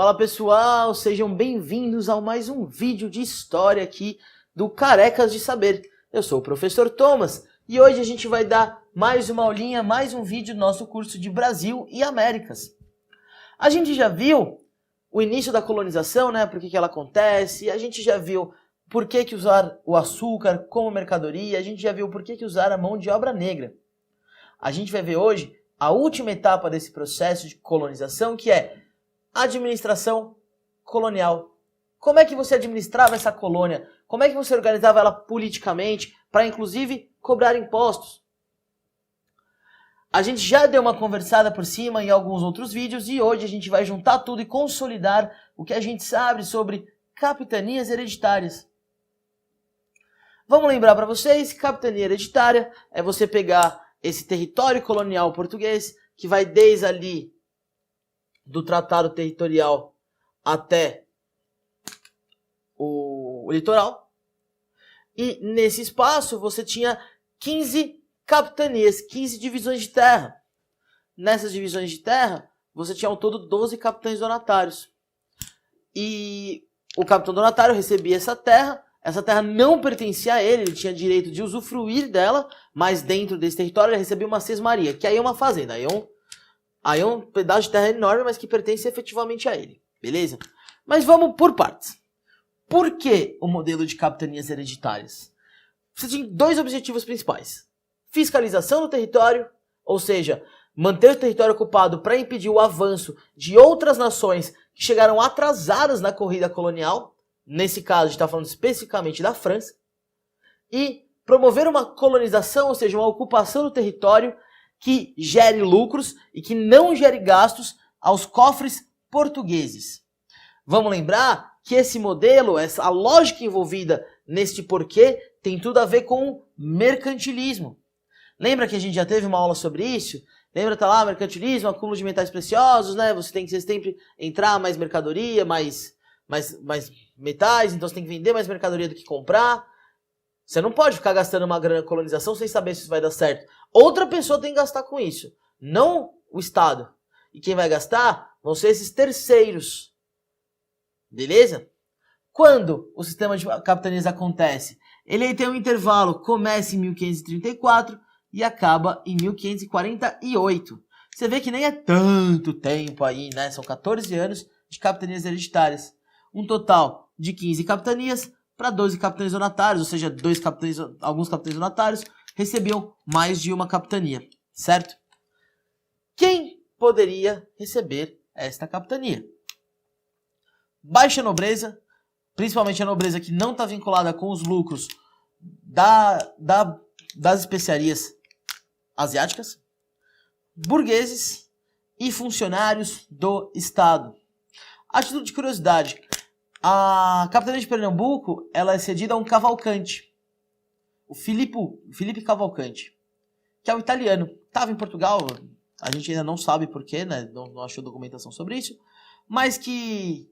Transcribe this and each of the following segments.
Fala pessoal, sejam bem-vindos a mais um vídeo de história aqui do Carecas de Saber. Eu sou o professor Thomas e hoje a gente vai dar mais uma aulinha, mais um vídeo do nosso curso de Brasil e Américas. A gente já viu o início da colonização, né? Por que ela acontece, a gente já viu por que usar o açúcar como mercadoria, a gente já viu por que usar a mão de obra negra. A gente vai ver hoje a última etapa desse processo de colonização, que é a administração colonial. Como é que você administrava essa colônia? Como é que você organizava ela politicamente para, inclusive, cobrar impostos? A gente já deu uma conversada por cima em alguns outros vídeos e hoje a gente vai juntar tudo e consolidar o que a gente sabe sobre capitanias hereditárias. Vamos lembrar para vocês, capitania hereditária é você pegar esse território colonial português, que vai desde ali do tratado territorial até o litoral. E nesse espaço você tinha 15 capitanias, 15 divisões de terra. Nessas divisões de terra, você tinha ao todo 12 capitães donatários. E o capitão donatário recebia essa terra não pertencia a ele tinha direito de usufruir dela, mas dentro desse território ele recebia uma sesmaria, que aí é uma fazenda, aí é um pedaço de terra enorme, mas que pertence efetivamente a ele, beleza? Mas vamos por partes. Por que o modelo de capitanias hereditárias? Você tem dois objetivos principais. Fiscalização do território, ou seja, manter o território ocupado para impedir o avanço de outras nações que chegaram atrasadas na corrida colonial. Nesse caso, a gente está falando especificamente da França. E promover uma colonização, ou seja, uma ocupação do território que gere lucros e que não gere gastos aos cofres portugueses. Vamos lembrar que esse modelo, a lógica envolvida neste porquê, tem tudo a ver com mercantilismo. Lembra que a gente já teve uma aula sobre isso? Lembra, tá lá, mercantilismo, acúmulo de metais preciosos, né? Você tem que sempre entrar mais mercadoria, mais metais, então você tem que vender mais mercadoria do que comprar. Você não pode ficar gastando uma grana na colonização sem saber se isso vai dar certo. Outra pessoa tem que gastar com isso, não o Estado. E quem vai gastar vão ser esses terceiros. Beleza? Quando o sistema de capitanias acontece? Ele tem um intervalo, começa em 1534 e acaba em 1548. Você vê que nem é tanto tempo aí, né? São 14 anos de capitanias hereditárias. Um total de 15 capitanias para 12 capitães donatários, ou seja, alguns capitães donatários recebiam mais de uma capitania, certo? Quem poderia receber esta capitania? Baixa nobreza, principalmente a nobreza que não está vinculada com os lucros das especiarias asiáticas, burgueses e funcionários do Estado. A título de curiosidade, a capitania de Pernambuco ela é cedida a um Cavalcanti, o Filipe Cavalcanti, que é um italiano. Estava em Portugal, a gente ainda não sabe porquê, né? Não achou documentação sobre isso, mas que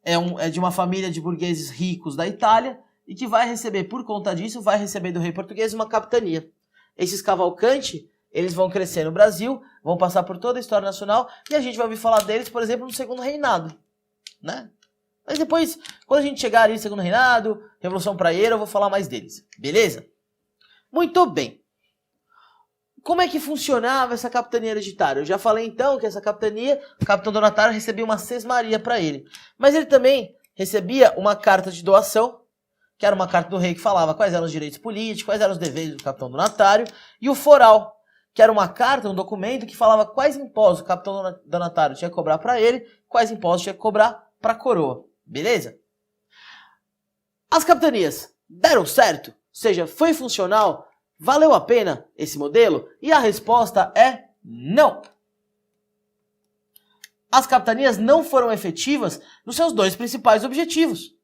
é de uma família de burgueses ricos da Itália e que vai receber, por conta disso, vai receber do rei português uma capitania. Esses Cavalcanti, eles vão crescer no Brasil, vão passar por toda a história nacional e a gente vai ouvir falar deles, por exemplo, no Segundo Reinado, né? Mas depois, quando a gente chegar ali no Segundo Reinado, Revolução Praieira, eu vou falar mais deles, beleza? Muito bem. Como é que funcionava essa capitania hereditária? Eu já falei então que essa capitania, o capitão donatário recebia uma sesmaria para ele. Mas ele também recebia uma carta de doação, que era uma carta do rei que falava quais eram os direitos políticos, quais eram os deveres do capitão donatário, e o foral, que era uma carta, um documento que falava quais impostos o capitão donatário tinha que cobrar para ele, quais impostos tinha que cobrar para a coroa. Beleza? As capitanias deram certo? Ou seja, foi funcional? Valeu a pena esse modelo? E a resposta é não. As capitanias não foram efetivas nos seus dois principais objetivos.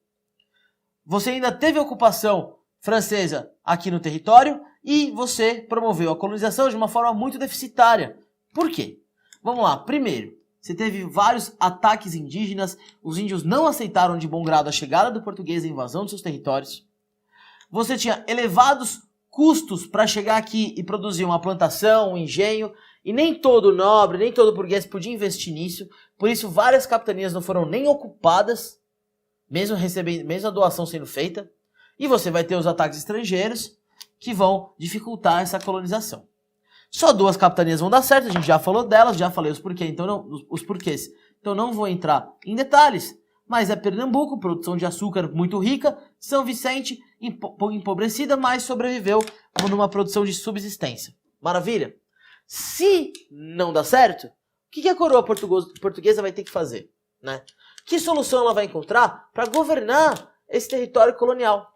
Você ainda teve ocupação francesa aqui no território e você promoveu a colonização de uma forma muito deficitária. Por quê? Vamos lá. Primeiro, você teve vários ataques indígenas, os índios não aceitaram de bom grado a chegada do português e a invasão de seus territórios. Você tinha elevados custos para chegar aqui e produzir uma plantação, um engenho, E nem todo nobre, nem todo burguês podia investir nisso. Por isso, várias capitanias não foram nem ocupadas, mesmo a doação sendo feita. E você vai ter os ataques estrangeiros que vão dificultar essa colonização. Só 2 capitanias vão dar certo, a gente já falou delas, já falei os porquês. Os porquês. Então não vou entrar em detalhes. Mas é Pernambuco, produção de açúcar muito rica. São Vicente, empobrecida, mas sobreviveu numa produção de subsistência. Maravilha? Se não dá certo, o que a coroa portuguesa vai ter que fazer? Né? Que solução ela vai encontrar para governar esse território colonial?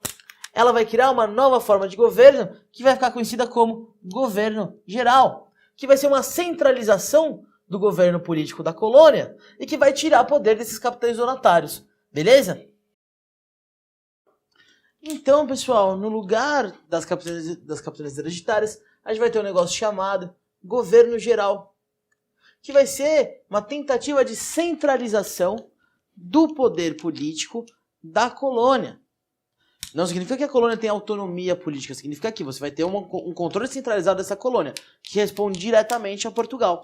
Ela vai criar uma nova forma de governo que vai ficar conhecida como governo geral, que vai ser uma centralização do governo político da colônia e que vai tirar poder desses capitães donatários. Beleza? Então, pessoal, no lugar das capitanias hereditárias, a gente vai ter um negócio chamado governo geral, que vai ser uma tentativa de centralização do poder político da colônia. Não significa que a colônia tem autonomia política, significa que você vai ter um controle centralizado dessa colônia, que responde diretamente a Portugal.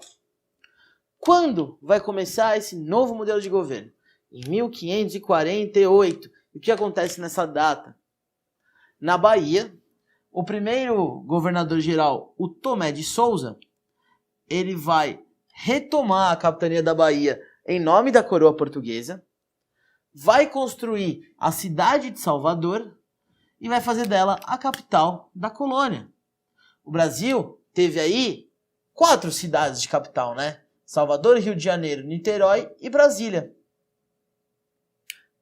Quando vai começar esse novo modelo de governo? Em 1548. E o que acontece nessa data? Na Bahia, o primeiro governador-geral, o Tomé de Souza, ele vai retomar a capitania da Bahia em nome da coroa portuguesa, vai construir a cidade de Salvador e vai fazer dela a capital da colônia. O Brasil teve aí 4 cidades de capital, né? Salvador, Rio de Janeiro, Niterói e Brasília.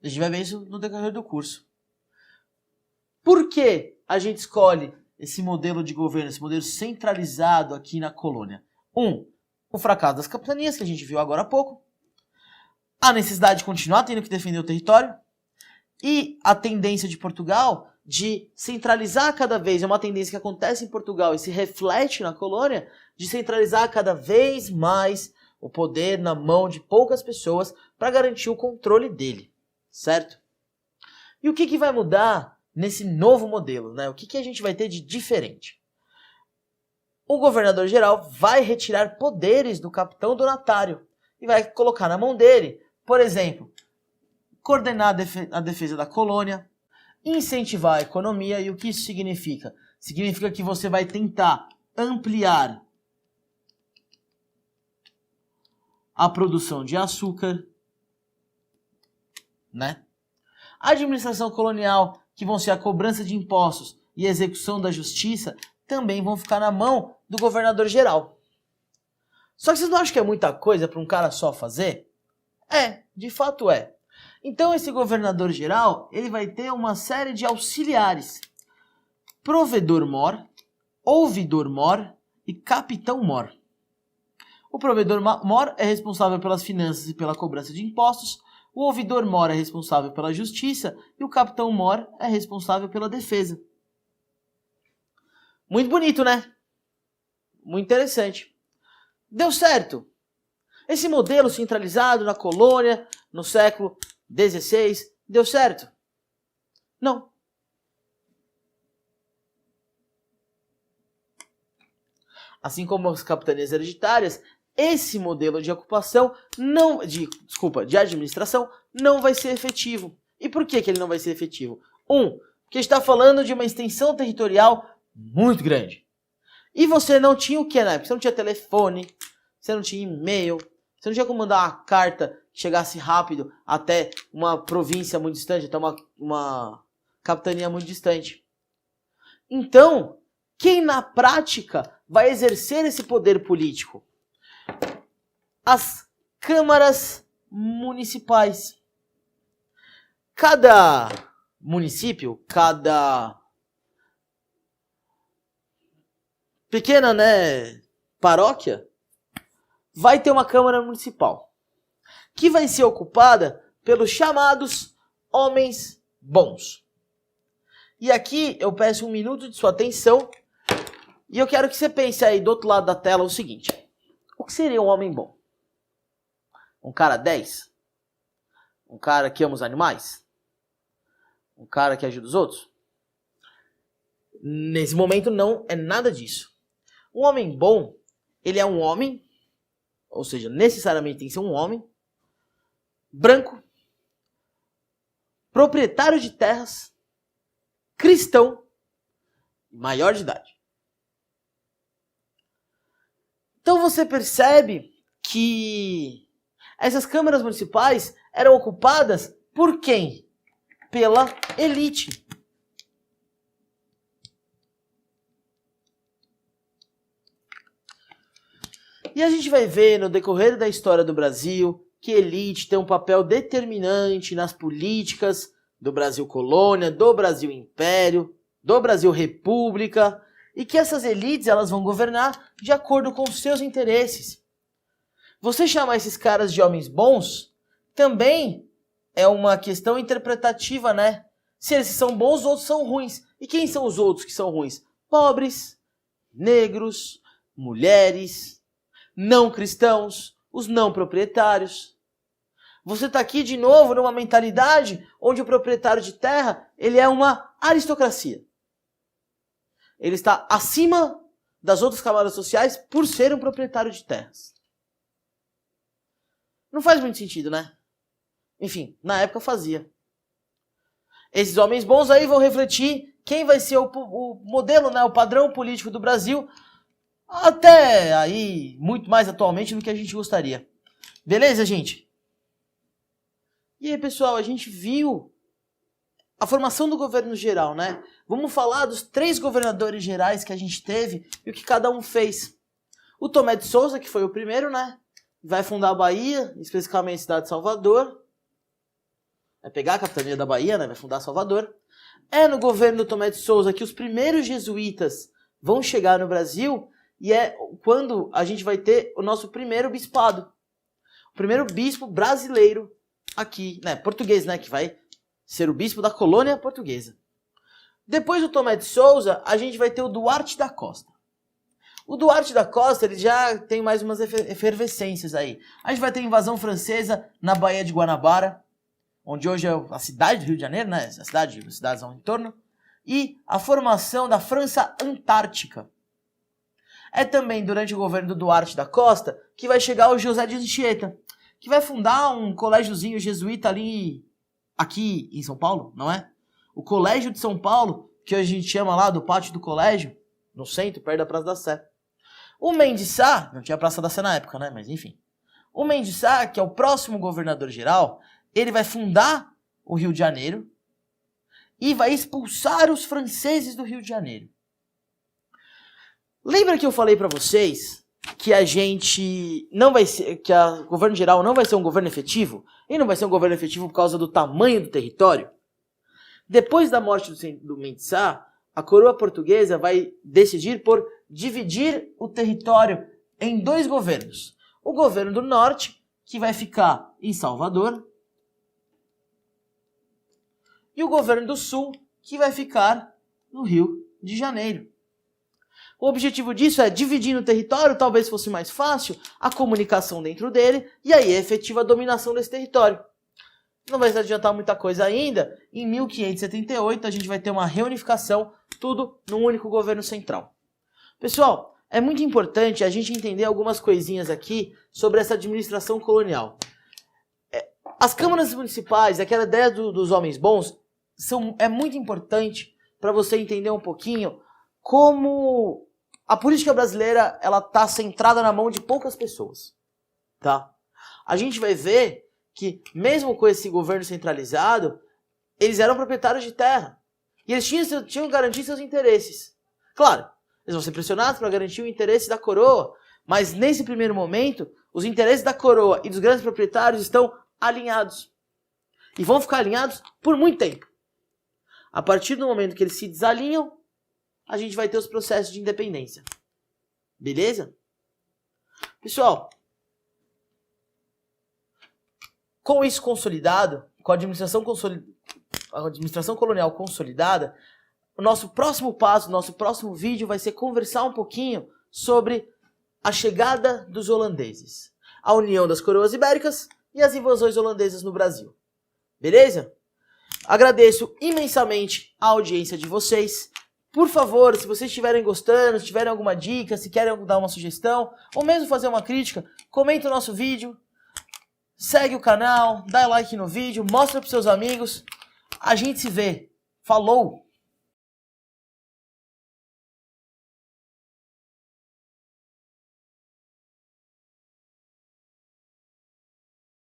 A gente vai ver isso no decorrer do curso. Por que a gente escolhe esse modelo de governo, esse modelo centralizado aqui na colônia? O fracasso das capitanias, que a gente viu agora há pouco. A necessidade de continuar tendo que defender o território. E a tendência de Portugal de centralizar cada vez, é uma tendência que acontece em Portugal e se reflete na colônia, de centralizar cada vez mais o poder na mão de poucas pessoas para garantir o controle dele, certo? E o que vai mudar nesse novo modelo, né? O que a gente vai ter de diferente? O governador-geral vai retirar poderes do capitão donatário e vai colocar na mão dele, por exemplo, coordenar a defesa da colônia, incentivar a economia. E o que isso significa? Significa que você vai tentar ampliar a produção de açúcar, né? A administração colonial, que vão ser a cobrança de impostos e a execução da justiça, também vão ficar na mão do governador-geral. Só que vocês não acham que é muita coisa para um cara só fazer? É, de fato é. Então esse governador-geral, ele vai ter uma série de auxiliares. Provedor-mor, ouvidor-mor e capitão-mor. O provedor-mor é responsável pelas finanças e pela cobrança de impostos, o ouvidor-mor é responsável pela justiça e o capitão-mor é responsável pela defesa. Muito bonito, né? Muito interessante. Deu certo. Esse modelo centralizado na colônia, no século XVI, deu certo? Não. Assim como as capitanias hereditárias, esse modelo de ocupação de administração não vai ser efetivo. E por que ele não vai ser efetivo? Porque está falando de uma extensão territorial muito grande. E você não tinha o que, né? Você não tinha telefone, você não tinha e-mail, você não tinha como mandar uma carta que chegasse rápido até uma província muito distante, até uma capitania muito distante. Então, quem na prática vai exercer esse poder político? As câmaras municipais. Cada município, cada pequena, paróquia, vai ter uma câmara municipal, que vai ser ocupada pelos chamados homens bons. E aqui eu peço 1 minuto de sua atenção, e eu quero que você pense aí do outro lado da tela o seguinte: o que seria um homem bom? Um cara 10? Um cara que ama os animais? Um cara que ajuda os outros? Nesse momento não é nada disso. Um homem bom, ele é um homem, ou seja, necessariamente tem que ser um homem, branco, proprietário de terras, cristão, maior de idade. Então você percebe que essas câmaras municipais eram ocupadas por quem? Pela elite. E a gente vai ver no decorrer da história do Brasil que a elite tem um papel determinante nas políticas do Brasil colônia, do Brasil império, do Brasil república, e que essas elites elas vão governar de acordo com os seus interesses. Você chamar esses caras de homens bons também é uma questão interpretativa, né? Se eles são bons, os outros são ruins. E quem são os outros que são ruins? Pobres, negros, mulheres, não cristãos, os não proprietários. Você está aqui de novo numa mentalidade onde o proprietário de terra ele é uma aristocracia. Ele está acima das outras camadas sociais por ser um proprietário de terras. Não faz muito sentido, né? Enfim, na época fazia. Esses homens bons aí vão refletir quem vai ser o modelo, né, o padrão político do Brasil, até aí, muito mais atualmente do que a gente gostaria. Beleza, gente? E aí, pessoal, a gente viu a formação do governo geral, né? Vamos falar dos 3 governadores gerais que a gente teve e o que cada um fez. O Tomé de Souza, que foi o primeiro, né? Vai fundar a Bahia, especificamente a cidade de Salvador. Vai pegar a capitania da Bahia, né? Vai fundar Salvador. É no governo do Tomé de Souza que os primeiros jesuítas vão chegar no Brasil e é quando a gente vai ter o nosso primeiro bispado. O primeiro bispo brasileiro aqui, né? Português, né? Que vai ser o bispo da colônia portuguesa. Depois do Tomé de Souza, a gente vai ter o Duarte da Costa. O Duarte da Costa, ele já tem mais umas efervescências aí. A gente vai ter invasão francesa na Baía de Guanabara, onde hoje é a cidade do Rio de Janeiro, né? A cidade, as cidades ao entorno. E a formação da França Antártica. É também durante o governo do Duarte da Costa que vai chegar o José de Anchieta, que vai fundar um colégiozinho jesuíta aqui em São Paulo, não é? O Colégio de São Paulo, que hoje a gente chama lá do Pátio do Colégio, no centro, perto da Praça da Sé. O Mendes Sá, não tinha Praça da Sé na época, né? Mas enfim. O Mendes Sá, que é o próximo governador geral, ele vai fundar o Rio de Janeiro e vai expulsar os franceses do Rio de Janeiro. Lembra que eu falei pra vocês que a gente não vai ser, que o governo geral não vai ser um governo efetivo? E não vai ser um governo efetivo por causa do tamanho do território? Depois da morte do Mendes Sá, a coroa portuguesa vai decidir por dividir o território em 2 governos. O governo do norte, que vai ficar em Salvador, e o governo do sul, que vai ficar no Rio de Janeiro. O objetivo disso é dividir o território, talvez fosse mais fácil a comunicação dentro dele, e aí a efetiva dominação desse território. Não vai se adiantar muita coisa ainda. Em 1578 a gente vai ter uma reunificação, tudo num único governo central. Pessoal, é muito importante a gente entender algumas coisinhas aqui sobre essa administração colonial. As câmaras municipais, aquela ideia dos homens bons, é muito importante para você entender um pouquinho como a política brasileira ela está centrada na mão de poucas pessoas. Tá? A gente vai ver que mesmo com esse governo centralizado, eles eram proprietários de terra. E eles tinham que garantir seus interesses. Claro, eles vão ser pressionados para garantir o interesse da coroa, mas nesse primeiro momento, os interesses da coroa e dos grandes proprietários estão alinhados. E vão ficar alinhados por muito tempo. A partir do momento que eles se desalinham, a gente vai ter os processos de independência. Beleza? Pessoal, com isso consolidado, com a administração colonial consolidada, o nosso próximo passo, nosso próximo vídeo vai ser conversar um pouquinho sobre a chegada dos holandeses, a união das coroas ibéricas e as invasões holandesas no Brasil. Beleza? Agradeço imensamente a audiência de vocês. Por favor, se vocês estiverem gostando, se tiverem alguma dica, se querem dar uma sugestão, ou mesmo fazer uma crítica, comenta o nosso vídeo, segue o canal, dá like no vídeo, mostra para seus amigos. A gente se vê. Falou!